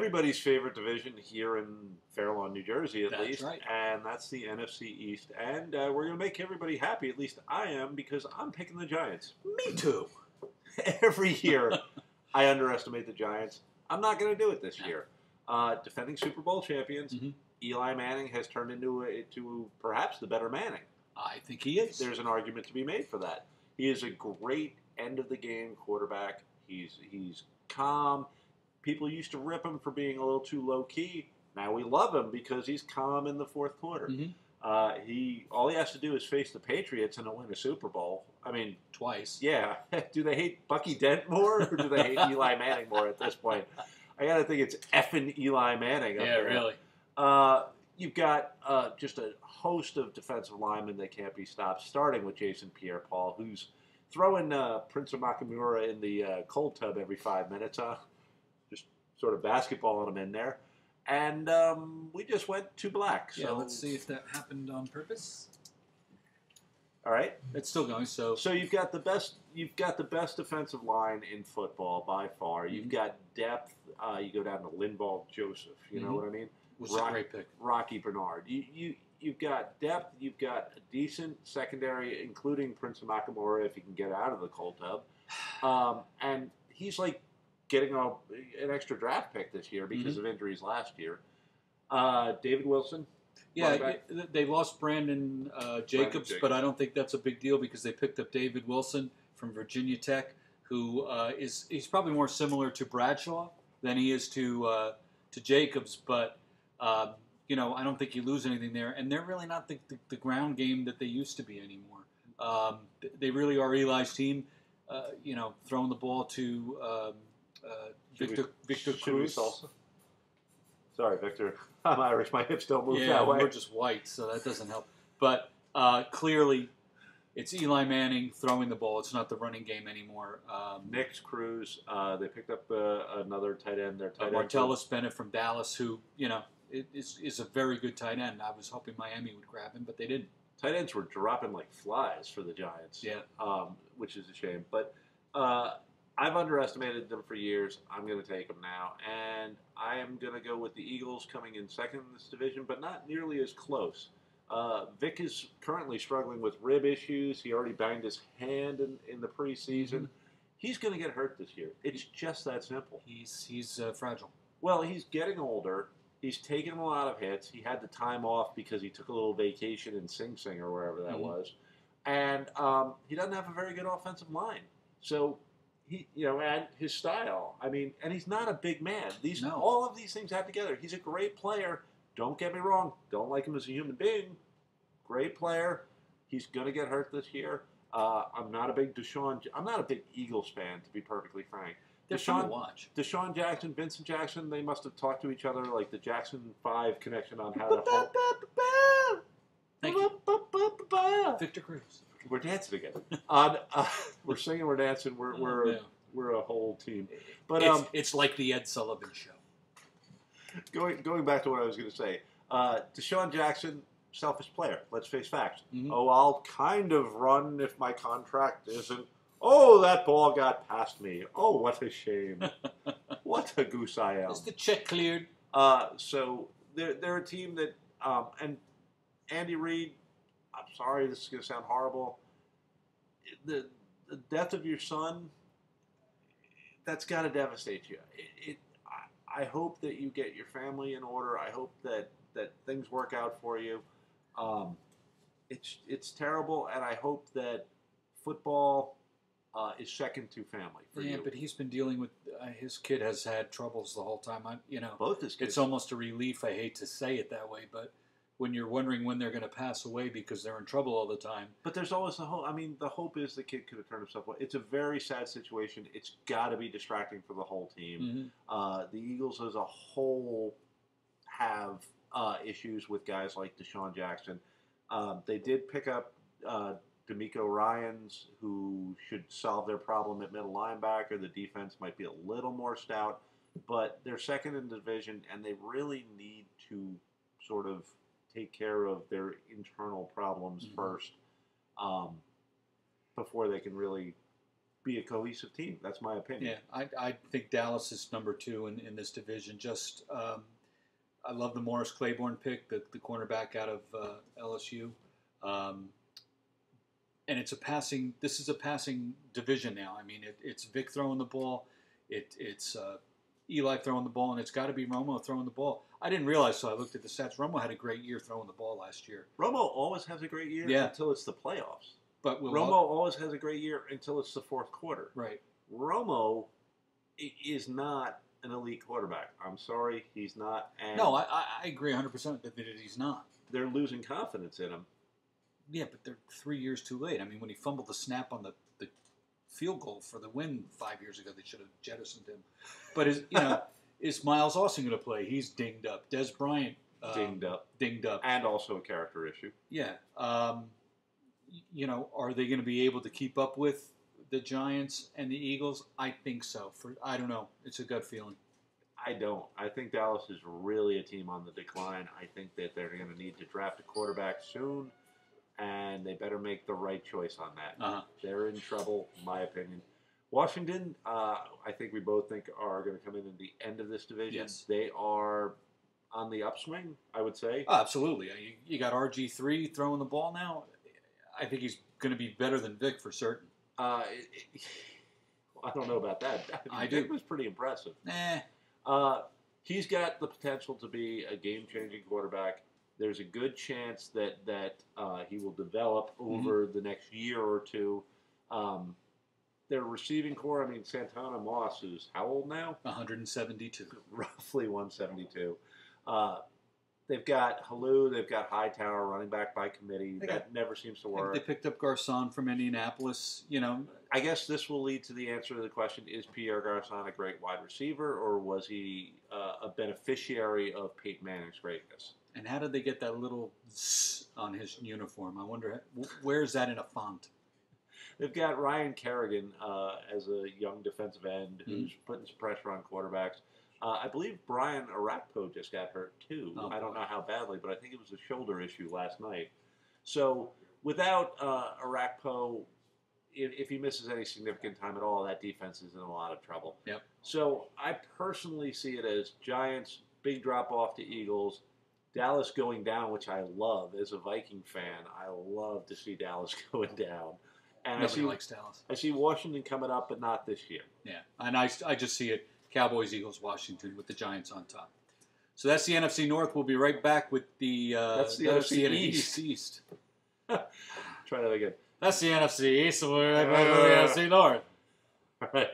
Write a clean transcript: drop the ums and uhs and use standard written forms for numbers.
everybody's favorite division here in Fair Lawn, New Jersey, at least. Right. And that's the NFC East. And we're going to make everybody happy. At least I am, because I'm picking the Giants. Me too. Every year, I underestimate the Giants. I'm not going to do it this year. Defending Super Bowl champions, Eli Manning has turned into perhaps the better Manning. I think he is. There's an argument to be made for that. He is a great end-of-the-game quarterback. He's calm. People used to rip him for being a little too low-key. Now we love him because he's calm in the fourth quarter. All he has to do is face the Patriots and win a Super Bowl. I mean, twice. Yeah. Do they hate Bucky Dent more, or do they hate Eli Manning more at this point? I got to think it's effing Eli Manning up there. Really. You've got just a host of defensive linemen that can't be stopped, starting with Jason Pierre-Paul, who's throwing Prince of Nakamura in the cold tub every 5 minutes. Just sort of basketballing him in there. And we just went to black. So let's see if that happened on purpose. All right, it's still going. So you've got the best. You've got the best defensive line in football by far. You've got depth. You go down to Linval Joseph. You know what I mean? Was a great pick. Rocky Bernard. You've got depth. You've got a decent secondary, including Prince of Nakamura if he can get out of the cold tub. And he's like getting an extra draft pick this year because of injuries last year. David Wilson. Yeah, they lost Brandon Jacobs, but I don't think that's a big deal because they picked up David Wilson from Virginia Tech, who he's probably more similar to Bradshaw than he is to Jacobs, but I don't think you lose anything there, and they're really not the ground game that they used to be anymore. They really are Eli's team, throwing the ball to Victor Cruz. Sorry, Victor. I'm Irish. My hips don't move that way. We're just white, so that doesn't help. But clearly, it's Eli Manning throwing the ball. It's not the running game anymore. Nick's Cruz. They picked up another tight end. Their tight end Martellus Bennett from Dallas, who is a very good tight end. I was hoping Miami would grab him, but they didn't. Tight ends were dropping like flies for the Giants. Which is a shame. But I've underestimated them for years. I'm going to take them now. And I am going to go with the Eagles coming in second in this division, but not nearly as close. Vic is currently struggling with rib issues. He already banged his hand in the preseason. He's going to get hurt this year. It's just that simple. He's fragile. Well, he's getting older. He's taken a lot of hits. He had the time off because he took a little vacation in Sing Sing or wherever that was. And he doesn't have a very good offensive line. So and his style. I mean, and he's not a big man. All of these things add together. He's a great player. Don't get me wrong. Don't like him as a human being. Great player. He's going to get hurt this year. I'm not a big I'm not a big Eagles fan, to be perfectly frank. They're fun to watch. Deshaun Jackson, Vincent Jackson, they must have talked to each other like the Jackson 5 connection on how to Thank you. Victor Cruz. We're dancing again. We're singing, we're dancing, we're a whole team. But it's like the Ed Sullivan Show. Going back to what I was going to say, Deshaun Jackson, selfish player. Let's face facts. I'll kind of run if my contract isn't. Oh, that ball got past me. Oh, what a shame. What a goose I am. Is the check cleared? So they're a team that, and Andy Reid, I'm sorry, this is going to sound horrible. The death of your son, that's got to devastate you. I hope that you get your family in order. I hope that things work out for you. It's terrible, and I hope that football is second to family for you. Yeah, but he's been dealing with his kid has had troubles the whole time. Both his kids. It's almost a relief. I hate to say it that way, but when you're wondering when they're going to pass away because they're in trouble all the time. But there's always the hope. I mean, the hope is the kid could have turned himself away. It's a very sad situation. It's got to be distracting for the whole team. The Eagles as a whole have issues with guys like Deshaun Jackson. They did pick up D'Amico Ryans, who should solve their problem at middle linebacker. The defense might be a little more stout, but they're second in the division, and they really need to sort of take care of their internal problems first before they can really be a cohesive team. That's my opinion. Yeah, I think Dallas is number 2 in this division. Just I love the Morris Claiborne pick, the cornerback out of LSU. And it's a passing. This is a passing division now. I mean, it's Vic throwing the ball, it's Eli throwing the ball, and it's got to be Romo throwing the ball. I didn't realize, so I looked at the stats. Romo had a great year throwing the ball last year. Romo always has a great year until it's the playoffs. But Romo always has a great year until it's the fourth quarter. Right. Romo is not an elite quarterback. I'm sorry, he's not. And no, I agree 100% that he's not. They're losing confidence in him. Yeah, but they're 3 years too late. I mean, when he fumbled the snap on the field goal for the win 5 years ago, they should have jettisoned him. But is Miles Austin going to play? He's dinged up. Des Bryant dinged up, and also a character issue. Yeah. Are they going to be able to keep up with the Giants and the Eagles? I think so. I don't know. It's a gut feeling. I don't. I think Dallas is really a team on the decline. I think that they're going to need to draft a quarterback soon, and they better make the right choice on that. Uh-huh. They're in trouble, in my opinion. Washington, I think we both think are going to come in the end of this division. Yes. They are on the upswing, I would say. Oh, absolutely. You got RG3 throwing the ball now. I think he's going to be better than Vic for certain. I don't know about that. I Vic do. was pretty impressive. He's got the potential to be a game-changing quarterback. There's a good chance that he will develop over the next year or two. Their receiving core, I mean, Santana Moss is how old now? 172. Roughly 172. They've got Halou, they've got Hightower, running back by committee. That never seems to work. They picked up Garcon from Indianapolis. I guess this will lead to the answer to the question, is Pierre Garcon a great wide receiver, or was he a beneficiary of Peyton Manning's greatness? And how did they get that little zzz on his uniform? I wonder, where is that in a font? They've got Ryan Kerrigan as a young defensive end who's putting some pressure on quarterbacks. I believe Brian Arakpo just got hurt, too. I don't know how badly, but I think it was a shoulder issue last night. So without Arakpo, if he misses any significant time at all, that defense is in a lot of trouble. Yep. So I personally see it as Giants, big drop-off to Eagles, Dallas going down, which I love. As a Viking fan, I love to see Dallas going down. And Nobody likes Dallas. I see Washington coming up, but not this year. Yeah, and I just see it. Cowboys, Eagles, Washington, with the Giants on top. So that's the NFC North. We'll be right back with the NFC East. Try that again. That's the NFC East, and we're right back with the NFC North. All right.